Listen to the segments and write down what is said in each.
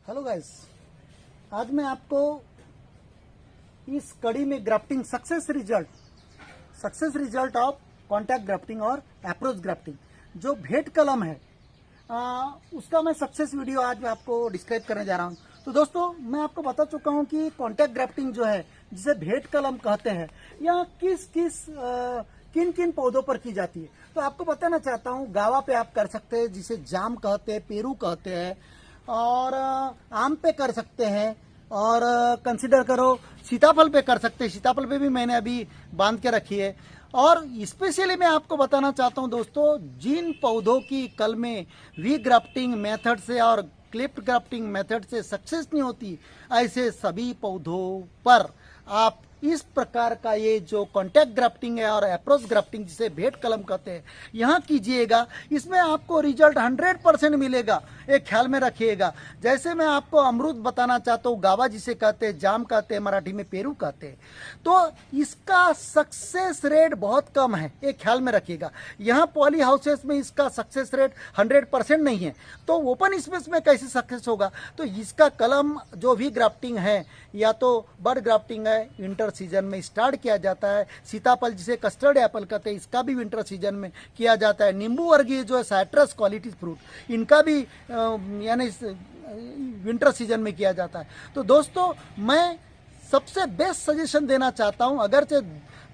Hello guys, आज मैं आपको इस कड़ी में grafting success result of contact grafting और अप्रोच ग्राफ्टिंग जो भेंट कलम है उसका मैं सक्सेस वीडियो आज आपको डिस्क्राइब करने जा रहा हूं। तो दोस्तों, मैं आपको बता चुका हूं कि कॉन्टैक्ट ग्राफ्टिंग जो है जिसे भेंट कलम कहते हैं यह किन किन पौधों पर की जाती है। तो आपको बताना चाहता हूं, गावा पे आप कर सकते हैं जिसे जाम कहते हैं, पेरू कहते हैं, और आम पे कर सकते हैं, और कंसिडर करो सीताफल पे कर सकते हैं। सीताफल पे भी मैंने अभी बांध के रखी है। और स्पेशली मैं आपको बताना चाहता हूं दोस्तों, जिन पौधों की कल में वी ग्राफ्टिंग मेथड से और क्लिप ग्राफ्टिंग मेथड से सक्सेस नहीं होती, ऐसे सभी पौधों पर आप इस प्रकार का ये जो कॉन्टैक्ट ग्राफ्टिंग है और अप्रोच ग्राफ्टिंग जिसे भेंट कलम कहते हैं यहाँ कीजिएगा। इसमें आपको रिजल्ट 100% मिलेगा, एक ख्याल में रखिएगा। जैसे मैं आपको अमरूद बताना चाहता हूँ, गावा जिसे कहते हैं, जाम कहते हैं, मराठी में पेरू कहते हैं, तो इसका सक्सेस रेट बहुत कम है, एक ख्याल में रखिएगा। यहाँ पॉली हाउसेस में इसका सक्सेस रेट 100% नहीं है, तो ओपन स्पेस में कैसे सक्सेस होगा। तो इसका कलम जो भी ग्राफ्टिंग है या तो बर्ड ग्राफ्टिंग है, विंटर सीजन में स्टार्ट किया जाता है। सीताफल जिसे कस्टर्ड एप्पल कहते हैं, इसका भी विंटर सीजन में किया जाता है। नींबू वर्गीय जो है साइट्रस क्वालिटी फ्रूट, इनका भी यानी विंटर सीजन में किया जाता है। तो दोस्तों, मैं सबसे बेस्ट सजेशन देना चाहता हूं, अगर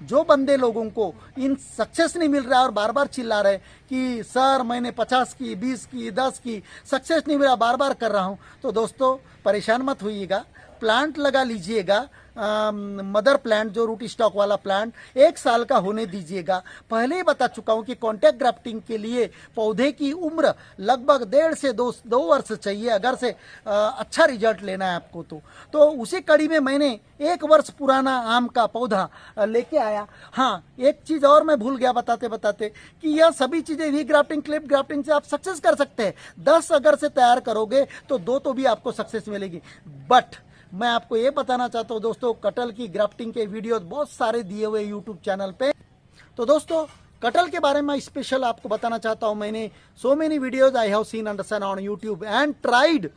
जो बंदे लोगों को इन सक्सेस नहीं मिल रहा है और बार बार चिल्ला रहे कि सर मैंने 50 की, 20 की, 10 की, सक्सेस नहीं मिला, बार बार कर रहा हूं, तो दोस्तों परेशान मत होइएगा। प्लांट लगा लीजिएगा, मदर प्लांट जो रूट स्टॉक वाला प्लांट 1 साल का होने दीजिएगा। पहले ही बता चुका हूं कि कॉन्टैक्ट ग्राफ्टिंग के लिए पौधे की उम्र लगभग 1.5 से 2 वर्ष चाहिए, अगर से अच्छा रिजल्ट लेना है आपको। तो उसी कड़ी में मैंने 1 वर्ष पुराना आम का पौधा लेके आया। हाँ, एक चीज और मैं भूल गया बताते बताते कि यह सभी चीजें वी ग्राफ्टिंग, क्लिप ग्राफ्टिंग से आप सक्सेस कर सकते हैं। 10 अगर से तैयार करोगे तो 2 तो भी आपको सक्सेस मिलेगी। बट मैं आपको ये बताना चाहता हूँ दोस्तों, कटहल की ग्राफ्टिंग के वीडियो बहुत सारे दिए हुए यूट्यूब चैनल पे। तो दोस्तों, कटहल के बारे में स्पेशल आपको बताना चाहता हूँ। मैंने so many videos I have seen understand on YouTube and tried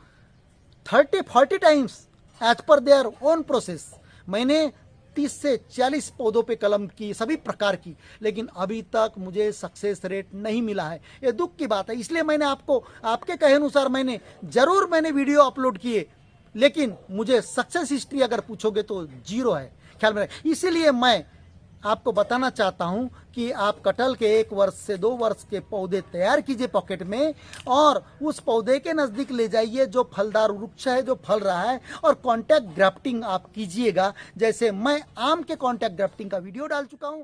30-40 times as per their own process. मैंने 30 से 40 पौधों पे कलम की, सभी प्रकार की, लेकिन अभी तक मुझे सक्सेस रेट नहीं मिला है। ये दुख की बात है। इसलिए मैंने आपको, आपके कहे अनुसार मैंने वीडियो अपलोड किए, लेकिन मुझे सक्सेस हिस्ट्री अगर पूछोगे तो 0 है, ख्याल में। इसीलिए मैं आपको बताना चाहता हूं कि आप कटहल के 1 वर्ष से 2 वर्ष के पौधे तैयार कीजिए पॉकेट में, और उस पौधे के नजदीक ले जाइए जो फलदार वृक्ष है, जो फल रहा है, और कॉन्टैक्ट ग्राफ्टिंग आप कीजिएगा। जैसे मैं आम के कॉन्टैक्ट ग्राफ्टिंग का वीडियो डाल चुका हूं,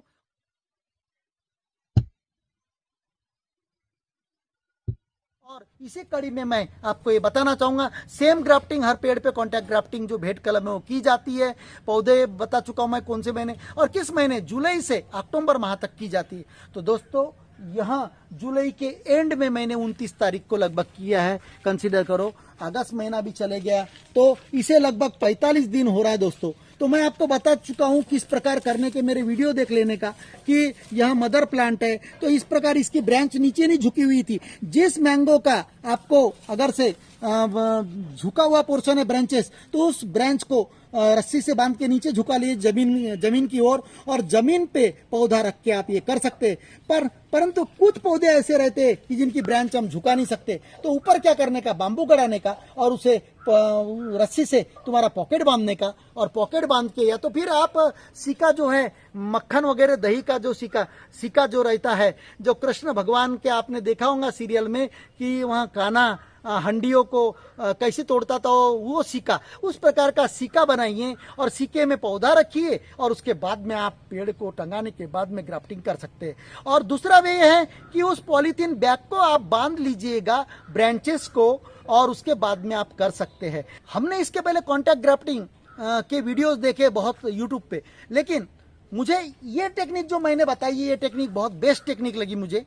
और इसी कड़ी में मैं आपको ये बताना चाहूंगा, सेम ग्राफ्टिंग हर पेड़ पे कॉन्टैक्ट ग्राफ्टिंग जो भेंट कलम है वो की जाती है। पौधे बता चुका हूं मैं कौन से महीने और किस महीने, जुलाई से अक्टूबर माह तक की जाती है। तो दोस्तों, यहाँ जुलाई के एंड में मैंने 29 तारीख को लगभग किया है। कंसीडर करो अगस्त महीना भी चले गया, तो इसे लगभग 45 दिन हो रहा है दोस्तों। तो मैं आपको बता चुका हूं किस प्रकार करने के, मेरे वीडियो देख लेने का, कि यह मदर प्लांट है तो इस प्रकार इसकी ब्रांच नीचे नहीं झुकी हुई थी। जिस मैंगो का आपको अगर से झुका हुआ पोर्शन है ब्रांचेस, तो उस ब्रांच को रस्सी से बांध के नीचे झुका लिए जमीन की ओर, और जमीन पे पौधा रख के आप ये कर सकते हैं। परंतु कुछ पौधे ऐसे रहते हैं कि जिनकी ब्रांच हम झुका नहीं सकते, तो ऊपर क्या करने का, बांबू गड़ाने का, और उसे रस्सी से तुम्हारा पॉकेट बांधने का, और पॉकेट बांध के, या तो फिर आप सिक्का जो है, मक्खन वगैरह दही का जो सिक्का जो रहता है, जो कृष्ण भगवान के आपने देखा होगा सीरियल में कि वहाँ कान्हा हंडियों को कैसे तोड़ता था, वो सिक्का, उस प्रकार का सिक्का बनाइए और सिक्के में पौधा रखिए, और उसके बाद में आप पेड़ को टंगाने के बाद में ग्राफ्टिंग कर सकते हैं। और दूसरा वे है कि उस पॉलीथीन बैग को आप बांध लीजिएगा ब्रांचेस को, और उसके बाद में आप कर सकते हैं। हमने इसके पहले कॉन्टैक्ट ग्राफ्टिंग के वीडियोस देखे बहुत यूट्यूब पे, लेकिन मुझे ये टेक्निक जो मैंने बताई, ये टेक्निक बहुत बेस्ट टेक्निक लगी मुझे।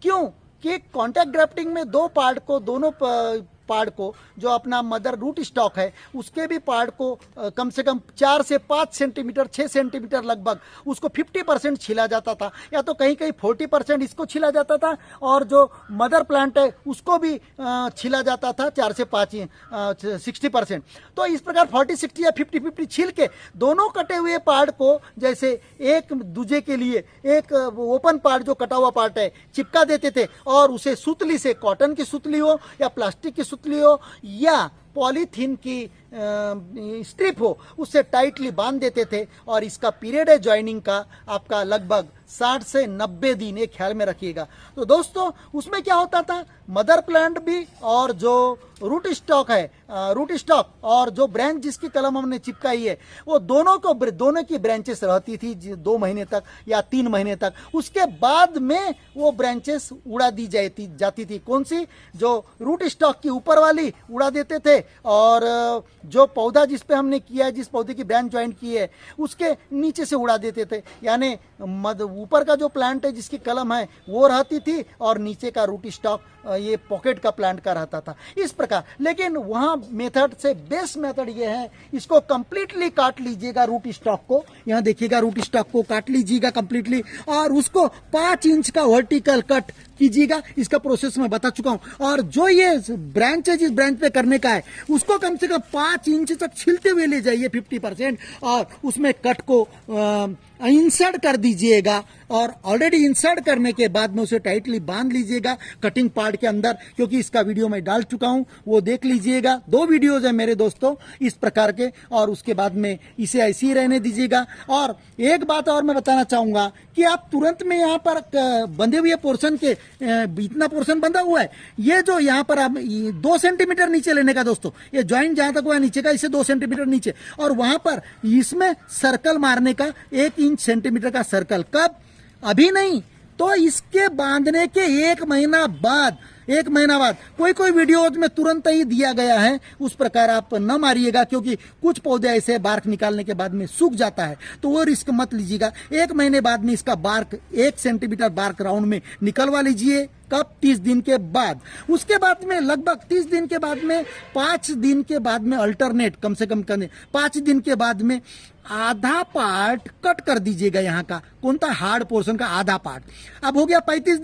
क्यों? कि कॉन्टैक्ट ग्राफ्टिंग में 2 पार्ट को, दोनों पार्ट को, जो अपना मदर रूट स्टॉक है उसके भी पार्ट को कम से कम 4 से 5 सेंटीमीटर 6 सेंटीमीटर लगभग उसको 50% छिला जाता था, या तो कहीं कहीं 40% इसको छिला जाता था, और जो मदर प्लांट है उसको भी छिला जाता था 4 से 5 60%। तो इस प्रकार 40-60 या 50-50 छील के दोनों कटे हुए पार्ट को जैसे एक दूजे के लिए एक ओपन पार्ट जो कटा हुआ पार्ट है चिपका देते थे, और उसे सुतली से, कॉटन की सुतली हो या प्लास्टिक की सुतली हो या पॉलीथीन की स्ट्रिप हो, उससे टाइटली बांध देते थे। और इसका पीरियड है ज्वाइनिंग का आपका लगभग 60 से 90 दिन, ये ख्याल में रखिएगा। तो दोस्तों उसमें क्या होता था, मदर प्लांट भी और जो रूट स्टॉक है, रूट स्टॉक और जो ब्रांच जिसकी कलम हमने चिपकाई है, वो दोनों की ब्रांचेस रहती थी 2 महीने तक या 3 महीने तक। उसके बाद में वो ब्रांचेस उड़ा दी जाती थी। कौन सी? जो रूट स्टॉक की ऊपर वाली उड़ा देते थे, और जो पौधा जिस पे हमने किया है, जिस पौधे की ब्रांच ज्वाइन की है, उसके नीचे से उड़ा देते थे। यानी ऊपर का जो प्लांट है जिसकी कलम है वो रहती थी, और नीचे का रूट स्टॉक ये पॉकेट का प्लांट का रहता था, इस प्रकार। लेकिन वहां मेथड से बेस्ट मेथड ये है, इसको कंप्लीटली काट लीजिएगा रूट स्टॉक को, यहां देखिएगा रूट स्टॉक को काट लीजिएगा कंप्लीटली, और उसको 5 इंच का वर्टिकल कट कीजिएगा। इसका प्रोसेस मैं बता चुका हूं। और जो ये ब्रांच है जिस ब्रांच पे करने का है उसको कम से कम 5 इंच तक छिलते हुए ले जाइए 50%, और उसमें कट को इंसर्ट कर दीजिएगा, और ऑलरेडी इंसर्ट करने के बाद में उसे टाइटली बांध लीजिएगा कटिंग पार्ट के अंदर, क्योंकि इसका वीडियो मैं डाल चुका हूं, वो देख लीजिएगा। 2 वीडियोज है मेरे दोस्तों इस प्रकार के, और उसके बाद में इसे ऐसे ही रहने दीजिएगा। और एक बात और मैं बताना चाहूंगा कि आप तुरंत में यहाँ पर बंधे हुए पोर्शन के इतना पोर्शन बंधा हुआ है, ये जो यहाँ पर आप 2 सेंटीमीटर नीचे लेने का दोस्तों, ये ज्वाइंट जहां तक हुआ है नीचे का, इसे 2 सेंटीमीटर नीचे, और वहां पर इसमें सर्कल मारने का 1 इंच सेंटीमीटर का सर्कल। कब? अभी नहीं, तो इसके बांधने के 1 महीना बाद, 1 महीना बाद। कोई वीडियोज में तुरंत ही दिया गया है, उस प्रकार आप न मारिएगा, क्योंकि कुछ पौधे ऐसे बार्क निकालने के बाद में सूख जाता है, तो वो रिस्क मत लीजिएगा। 1 महीने बाद में इसका बार्क 1 सेंटीमीटर बार्क राउंड में निकलवा लीजिए। कब? 30 दिन के बाद। उसके बाद में लगभग 30 दिन के बाद में 5 दिन के बाद में अल्टरनेट कम से कम करने 5 दिन के बाद में आधा पार्ट कट कर दीजिएगा, यहाँ का कौन सा हार्ड पोर्शन का आधा पार्ट। अब हो गया 35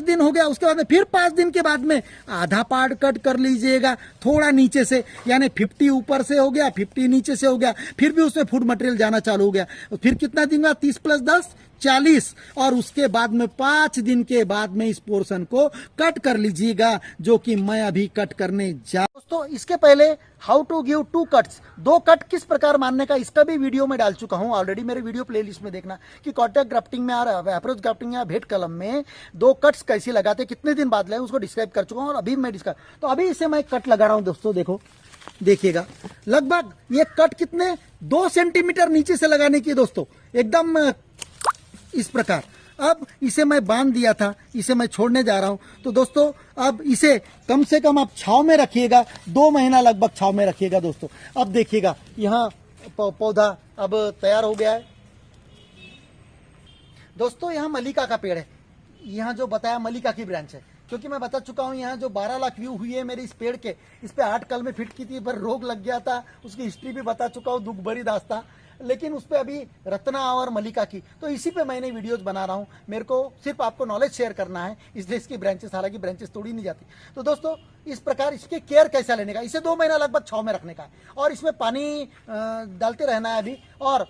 दिन हो गया। उसके बाद में फिर 5 दिन के बाद में आधा पार्ट कट कर लीजिएगा थोड़ा नीचे से, यानी 50 ऊपर से हो गया, 50 नीचे से हो गया, फिर भी उसमें फूड मटेरियल जाना चालू हो गया। फिर कितना दिन बाद? 30 + 10 40, और उसके बाद में 5 दिन के बाद में इस पोर्शन को कट कर लीजिएगा, जो कि मैं अभी कट करने जा। दोस्तों इसके पहले how to give 2 cuts, 2 cut किस प्रकार मारने का, इसका भी वीडियो मैं डाल चुका हूं ऑलरेडी, मेरे वीडियो प्लेलिस्ट में देखना कि कॉन्टैक्ट ग्राफ्टिंग में और अप्रोच ग्राफ्टिंग या भेट कलम में 2 कट्स कैसे लगाते, कितने दिन बाद लगाए, उसको डिस्क्राइब कर चुका हूं, और अभी मैं डिस्क्राइब। तो अभी इसे मैं कट लगा रहा हूं दोस्तों, देखिएगा लगभग ये कट कितने 2 सेंटीमीटर नीचे से लगाने की दोस्तों, एकदम इस प्रकार। अब इसे मैं बांध दिया था, इसे मैं छोड़ने जा रहा हूं। तो दोस्तों अब इसे कम से कम आप छांव में रखिएगा, 2 महीना लगभग छांव में रखिएगा दोस्तों। अब देखिएगा यहाँ पौधा अब तैयार हो गया है दोस्तों। यहाँ मल्लिका का पेड़ है, यहाँ जो बताया मल्लिका की ब्रांच है, क्योंकि मैं बता चुका हूँ यहाँ जो 12 लाख व्यू हुई है मेरे इस पेड़ के, इस पे 8 कलमें फिट की थी, पर रोग लग गया था, उसकी हिस्ट्री भी बता चुका हूँ, दुख भरी दास्तां, लेकिन उस पर अभी रत्ना और मल्लिका की, तो इसी पे मैंने वीडियोस बना रहा हूँ। मेरे को सिर्फ आपको नॉलेज शेयर करना है, इसलिए इसकी ब्रांचेस, हालांकि ब्रांचेस तोड़ी नहीं जाती। तो दोस्तों इस प्रकार इसके केयर कैसा लेने का, इसे 2 महीना लगभग छांव में रखने का है, और इसमें पानी डालते रहना है अभी, और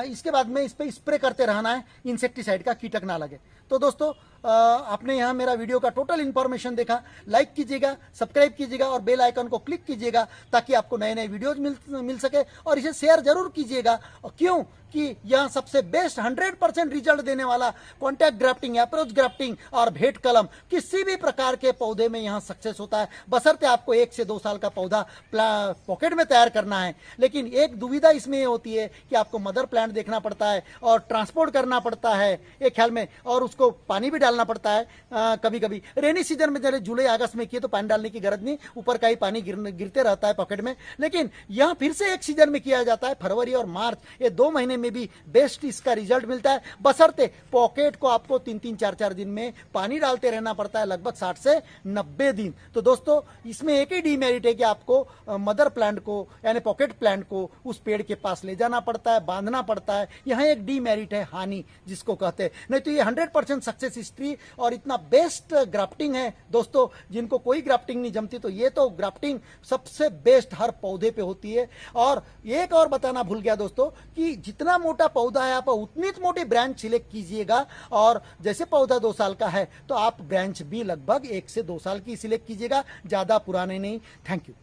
इसके बाद में इस पर स्प्रे करते रहना है इंसेक्टिसाइड का, कीटक ना लगे। तो दोस्तों आपने यहाँ मेरा वीडियो का टोटल इन्फॉर्मेशन देखा, लाइक कीजिएगा, सब्सक्राइब कीजिएगा और बेल आइकन को क्लिक कीजिएगा, ताकि आपको नए नए वीडियोज मिल सके, और इसे शेयर जरूर कीजिएगा। क्यों कि यह सबसे बेस्ट 100% रिजल्ट देने वाला कॉन्टैक्ट ग्राफ्टिंग, अप्रोच ग्राफ्टिंग और भेट कलम किसी भी प्रकार के पौधे में यहाँ सक्सेस होता है, बशर्ते आपको 1 से 2 साल का पौधा पॉकेट में तैयार करना है। लेकिन एक दुविधा इसमें होती है कि आपको मदर प्लांट देखना पड़ता है और ट्रांसपोर्ट करना पड़ता है एक ख्याल में, और उसको पानी भी डालना पड़ता है कभी कभी। रेनी सीजन में जैसे जुलाई अगस्त में किए तो पानी डालने की गरज नहीं, ऊपर का ही पानी गिरते रहता है पॉकेट में। लेकिन यह फिर से एक सीजन में किया जाता है, फरवरी और मार्च, ये 2 महीने में भी बेस्ट इसका रिजल्ट मिलता है, बशर्ते पॉकेट को आपको 3-3 4-4 दिन में पानी डालते रहना पड़ता है, लगभग 60 से 90 दिन। तो दोस्तों इसमें एक ही डीमेरिट है कि आपको मदर प्लांट को यानी पॉकेट प्लांट को उस पेड़ के पास ले जाना पड़ता है, बांधना पड़ता है। यह एक डीमेरिट है, हानि जिसको कहते हैं। नहीं तो ये 100% सक्सेस हिस्ट्री और इतना बेस्ट ग्राफ्टिंग है दोस्तों। जिनको कोई ग्राफ्टिंग नहीं जमती तो ये तो ग्राफ्टिंग सबसे बेस्ट हर पौधे पे होती है। और एक और बताना भूल गया दोस्तों कि जितना मोटा पौधा है आप उतनी मोटी ब्रांच सिलेक्ट कीजिएगा। और जैसे पौधा 2 साल का है तो आप ब्रांच भी लगभग 1 से 2 साल की सिलेक्ट कीजिएगा, ज्यादा पुराने नहीं। Thank you.